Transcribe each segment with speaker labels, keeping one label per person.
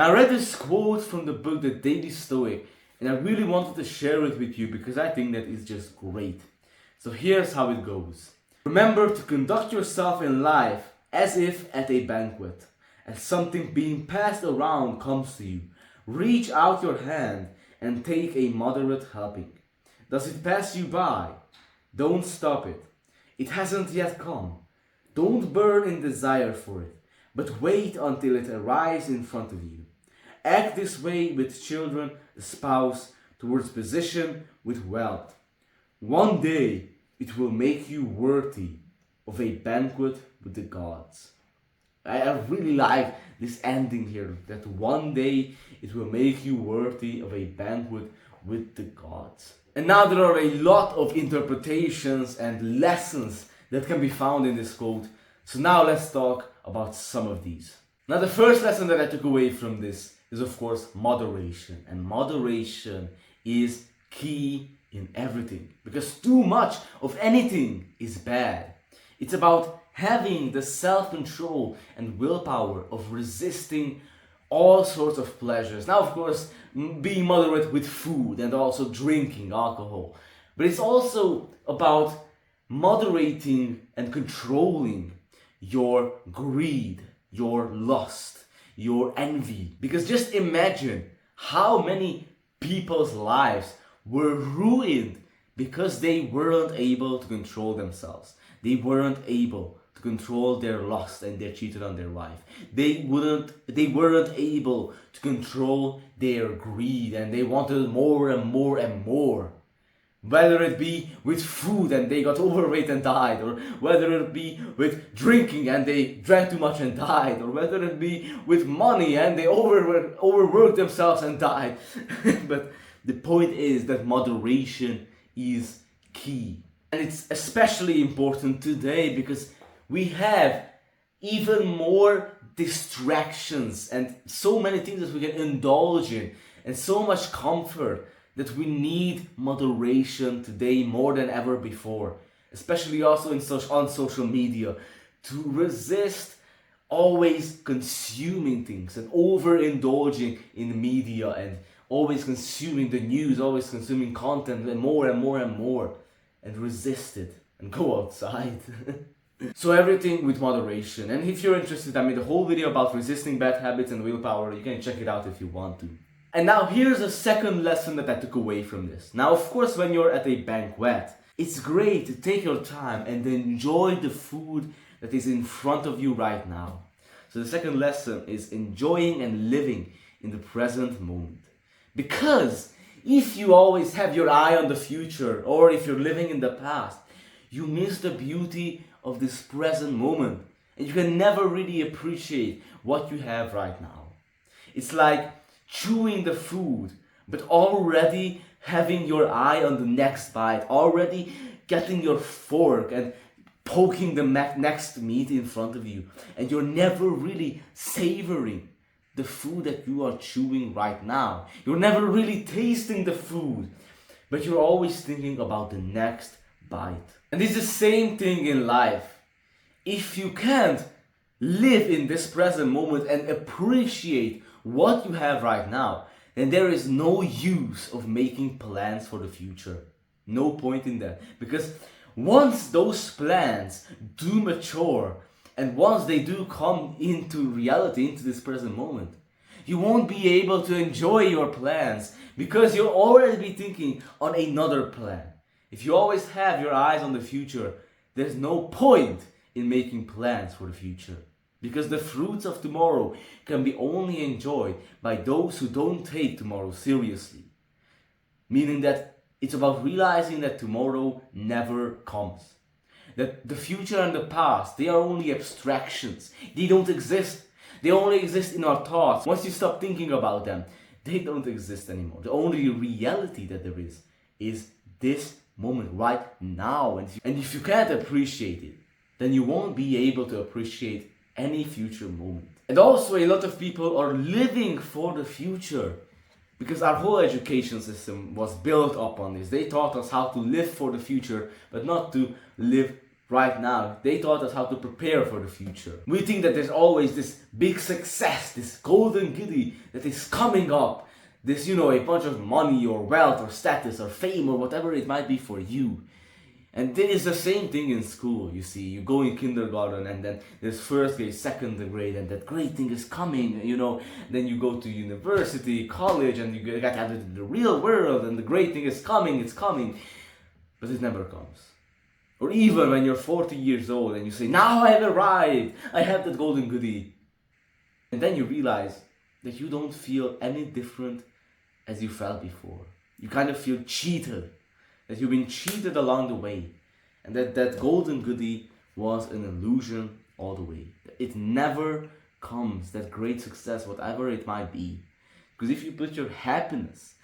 Speaker 1: I read this quote from the book The Daily Stoic, and I really wanted to share it with you because I think that is just great. So here's how it goes. Remember to conduct yourself in life as if at a banquet. As something being passed around comes to you, reach out your hand and take a moderate helping. Does it pass you by? Don't stop it. It hasn't yet come. Don't burn in desire for it, but wait until it arrives in front of you. Act this way with children, a spouse, towards position, with wealth. One day it will make you worthy of a banquet with the gods. I really like this ending here, that one day it will make you worthy of a banquet with the gods. And now there are a lot of interpretations and lessons that can be found in this quote. So now let's talk about some of these. Now the first lesson that I took away from this is of course moderation. And moderation is key in everything. Because too much of anything is bad. It's about having the self-control and willpower of resisting all sorts of pleasures. Now, of course, being moderate with food and also drinking alcohol. But it's also about moderating and controlling your greed, your lust, your envy. Because just imagine how many people's lives were ruined because they weren't able to control themselves. They weren't able to control their lust and they cheated on their wife. They weren't able to control their greed and they wanted more and more and more. Whether it be with food and they got overweight and died, or whether it be with drinking and they drank too much and died, or whether it be with money and they overworked themselves and died. But the point is that moderation is key. And it's especially important today because we have even more distractions and so many things that we can indulge in and so much comfort that we need moderation today more than ever before. Especially also on social media, to resist always consuming things and overindulging in media and always consuming the news, always consuming content and more and more and more. And resist it and go outside. So everything with moderation. And if you're interested, I made a whole video about resisting bad habits and willpower. You can check it out if you want to. And now here's a second lesson that I took away from this. Now of course when you're at a banquet, it's great to take your time and enjoy the food that is in front of you right now. So the second lesson is enjoying and living in the present moment. Because if you always have your eye on the future, or if you're living in the past, you miss the beauty of this present moment. And you can never really appreciate what you have right now. It's like chewing the food, but already having your eye on the next bite, already getting your fork and poking the next meat in front of you. And you're never really savoring the food that you are chewing right now. You're never really tasting the food, but you're always thinking about the next bite. And it's the same thing in life. If you can't live in this present moment and appreciate what you have right now, then there is no use of making plans for the future. No point in that. Because once those plans do mature, and once they do come into reality, into this present moment, you won't be able to enjoy your plans because you'll already be thinking on another plan. If you always have your eyes on the future, there's no point in making plans for the future. Because the fruits of tomorrow can be only enjoyed by those who don't take tomorrow seriously. Meaning that it's about realizing that tomorrow never comes. That the future and the past, they are only abstractions. They don't exist. They only exist in our thoughts. Once you stop thinking about them, they don't exist anymore. The only reality that there is this moment right now. And if you can't appreciate it, then you won't be able to appreciate any future moment. And also a lot of people are living for the future. Because our whole education system was built up on this. They taught us how to live for the future, but not to live right now. They taught us how to prepare for the future. We think that there's always this big success, this golden goodie that is coming up. This, a bunch of money or wealth or status or fame or whatever it might be for you. And there is the same thing in school, you see. You go in kindergarten and then there's first grade, second grade, and that great thing is coming, Then you go to university, college, and you get out into the real world and the great thing is coming, it's coming. But it never comes. Or even when you're 40 years old and you say, now I have arrived, I have that golden goodie. And then you realize that you don't feel any different as you felt before. You kind of feel cheated. That you've been cheated along the way, and that golden goodie was an illusion all the way. It never comes, that great success, whatever it might be. Because if you put your happiness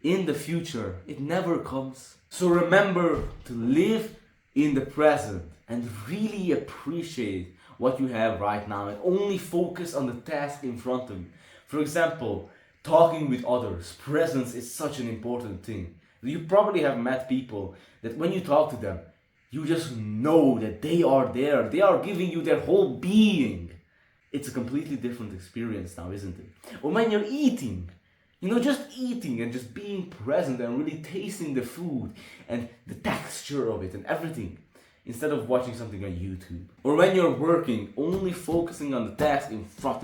Speaker 1: in the future, it never comes. So remember to live in the present and really appreciate what you have right now and only focus on the task in front of you. For example, talking with others. Presence is such an important thing. You probably have met people that when you talk to them, you just know that they are there. They are giving you their whole being. It's a completely different experience now, isn't it? Or when you're eating, just eating and just being present and really tasting the food and the texture of it and everything, instead of watching something on YouTube. Or when you're working, only focusing on the task in front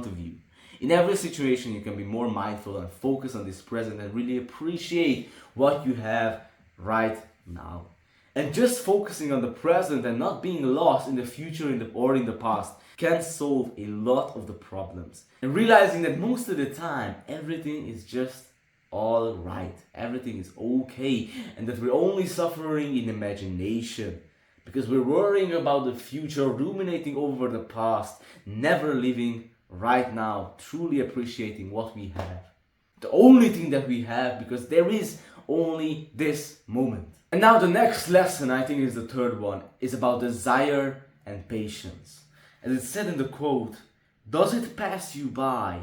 Speaker 1: of you. In every situation, you can be more mindful and focus on this present and really appreciate what you have right now. And just focusing on the present and not being lost in the future or in the past can solve a lot of the problems. And realizing that most of the time, everything is just all right. Everything is okay. And that we're only suffering in imagination. Because we're worrying about the future, ruminating over the past, never living right now, truly appreciating what we have. The only thing that we have, because there is only this moment. And now the next lesson, I think is the third one, is about desire and patience. As it said in the quote, does it pass you by?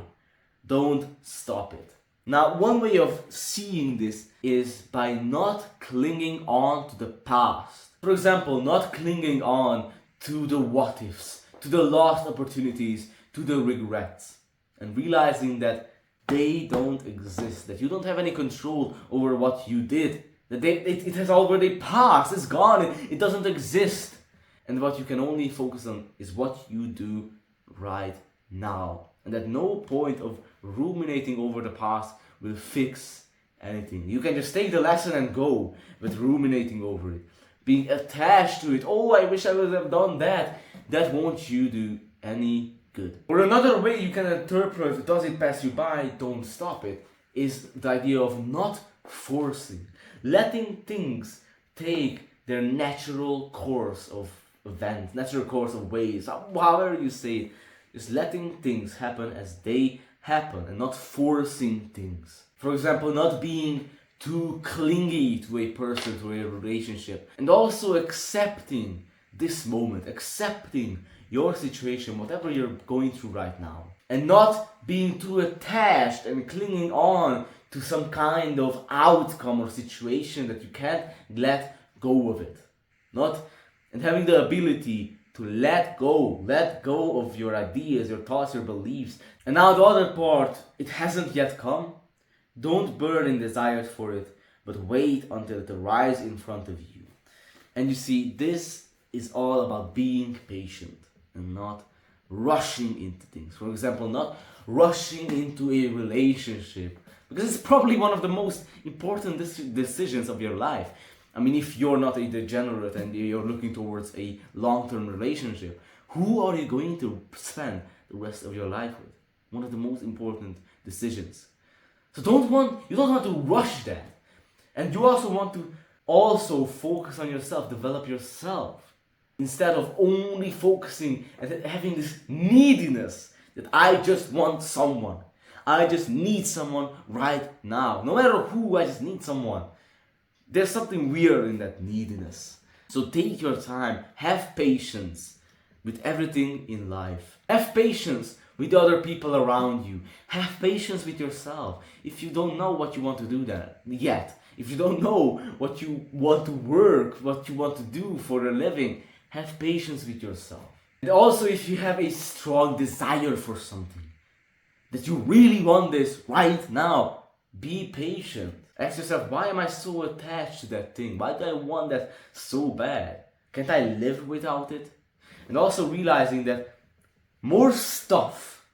Speaker 1: Don't stop it. Now, one way of seeing this is by not clinging on to the past. For example, not clinging on to the what ifs, to the lost opportunities, to the regrets, and realizing that they don't exist, that you don't have any control over what you did, that it has already passed, it's gone, it doesn't exist. And what you can only focus on is what you do right now. And that no point of ruminating over the past will fix anything. You can just take the lesson and go, but ruminating over it, being attached to it, oh, I wish I would have done that, that won't you do any good. Or another way you can interpret, does it pass you by, don't stop it, is the idea of not forcing, letting things take their natural course of events, natural course of ways, however you say it, just letting things happen as they happen and not forcing things. For example, not being too clingy to a person, to a relationship, and also accepting this moment, accepting your situation, whatever you're going through right now, and not being too attached and clinging on to some kind of outcome or situation that you can't let go of it. And having the ability to let go of your ideas, your thoughts, your beliefs. And now the other part, it hasn't yet come. Don't burn in desires for it, but wait until it arrives in front of you. And you see, this is all about being patient and not rushing into things. For example, not rushing into a relationship, because it's probably one of the most important decisions of your life. I mean, if you're not a degenerate and you're looking towards a long-term relationship, who are you going to spend the rest of your life with? One of the most important decisions. So you don't want to rush that. And you also want to focus on yourself, develop yourself. Instead of only focusing and having this neediness that I just want someone. I just need someone right now. No matter who, I just need someone. There's something weird in that neediness. So take your time, have patience with everything in life. Have patience with the other people around you. Have patience with yourself. If you don't know what you want to do yet, If you don't know what you want to work, what you want to do for a living, have patience with yourself. And also, if you have a strong desire for something, that you really want this right now, be patient. Ask yourself, why am I so attached to that thing? Why do I want that so bad? Can't I live without it? And also realizing that more stuff,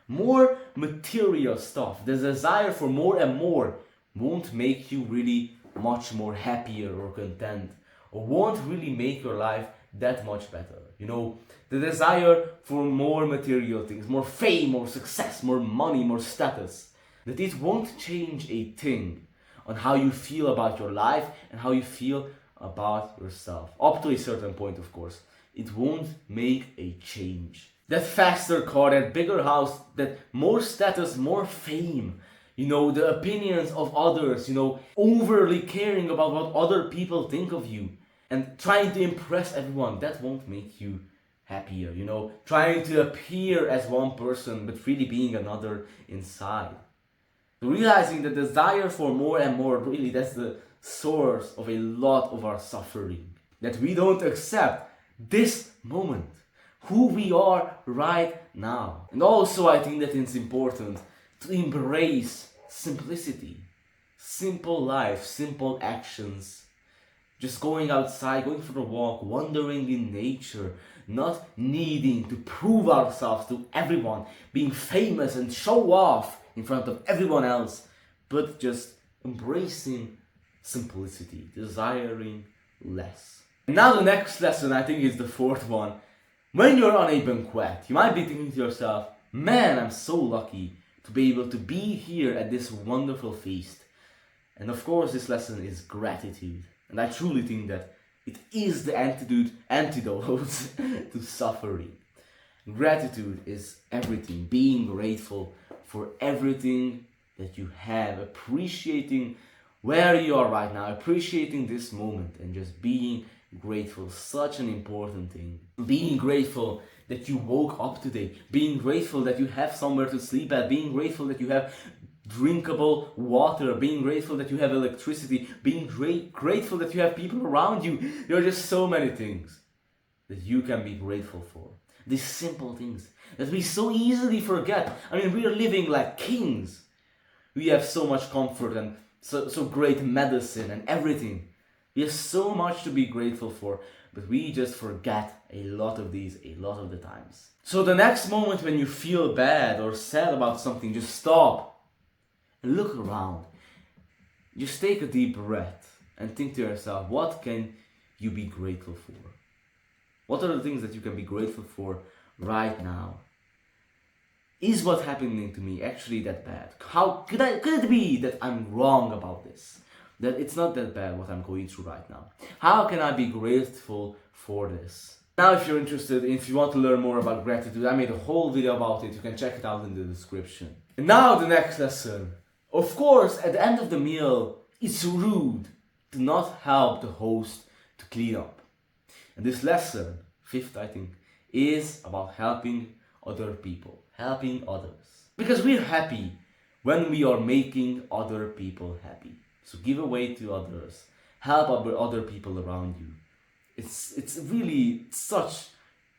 Speaker 1: more material stuff, the desire for more and more won't make you really much more happier or content, or won't really make your life that much better. You know, the desire for more material things, more fame, more success, more money, more status, that it won't change a thing on how you feel about your life and how you feel about yourself. Up to a certain point, of course. It won't make a change. That faster car, that bigger house, that more status, more fame, you know, the opinions of others, you know, overly caring about what other people think of you and trying to impress everyone, that won't make you happier, you know, trying to appear as one person but really being another inside. Realizing the desire for more and more, really, that's the source of a lot of our suffering. That we don't accept this moment, who we are right now. And also I think that it's important to embrace simplicity. Simple life, simple actions. Just going outside, going for a walk, wandering in nature, not needing to prove ourselves to everyone, being famous and show off in front of everyone else, but just embracing simplicity, desiring less. And now the next lesson, I think, is the fourth one. When you're on a banquet, you might be thinking to yourself, man, I'm so lucky to be able to be here at this wonderful feast. And of course, this lesson is gratitude. And I truly think that it is the antidote to suffering. Gratitude is everything. Being grateful for everything that you have. Appreciating where you are right now. Appreciating this moment and just being grateful. Such an important thing. Being grateful that you woke up today. Being grateful that you have somewhere to sleep at. Being grateful that you have drinkable water, being grateful that you have electricity, being grateful that you have people around you. There are just so many things that you can be grateful for. These simple things that we so easily forget. I mean, we are living like kings. We have so much comfort and so great medicine and everything. We have so much to be grateful for, but we just forget a lot of these a lot of the times. So the next moment when you feel bad or sad about something, just stop and look around. Just take a deep breath and think to yourself, what can you be grateful for? What are the things that you can be grateful for right now? Is what's happening to me actually that bad? How could it be that I'm wrong about this? That it's not that bad what I'm going through right now? How can I be grateful for this? Now, if you're interested, if you want to learn more about gratitude, I made a whole video about it. You can check it out in the description. And now the next lesson. Of course, at the end of the meal, it's rude to not help the host to clean up. And this lesson, fifth I think, is about helping other people, helping others. Because we're happy when we are making other people happy. So give away to others, help other people around you. It's really such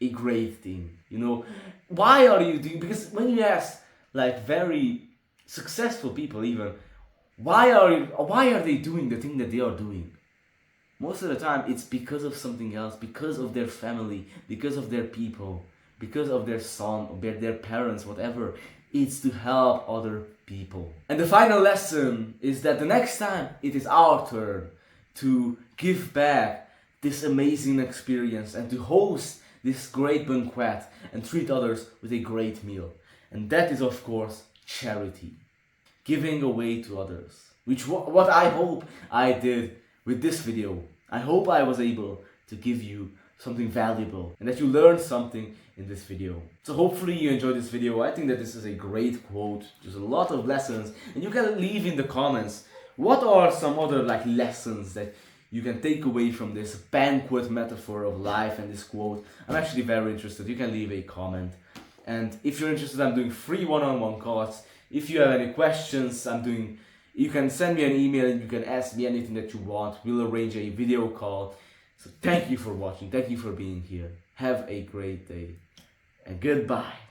Speaker 1: a great thing, you know. Why are you doing? Because when you ask like very successful people even, why are they doing the thing that they are doing? Most of the time it's because of something else, because of their family, because of their people, because of their son, or their parents, whatever. It's to help other people. And the final lesson is that the next time it is our turn to give back this amazing experience and to host this great banquet and treat others with a great meal. And that is, of course, charity. Giving away to others. Which what I hope I did with this video. I hope I was able to give you something valuable and that you learned something in this video. So hopefully you enjoyed this video. I think that this is a great quote. There's a lot of lessons, and you can leave in the comments what are some other lessons that you can take away from this banquet metaphor of life and this quote. I'm actually very interested. You can leave a comment. And if you're interested, I'm doing free one-on-one calls. If you have any questions, You can send me an email and you can ask me anything that you want. We'll arrange a video call. So thank you for watching. Thank you for being here. Have a great day. And goodbye.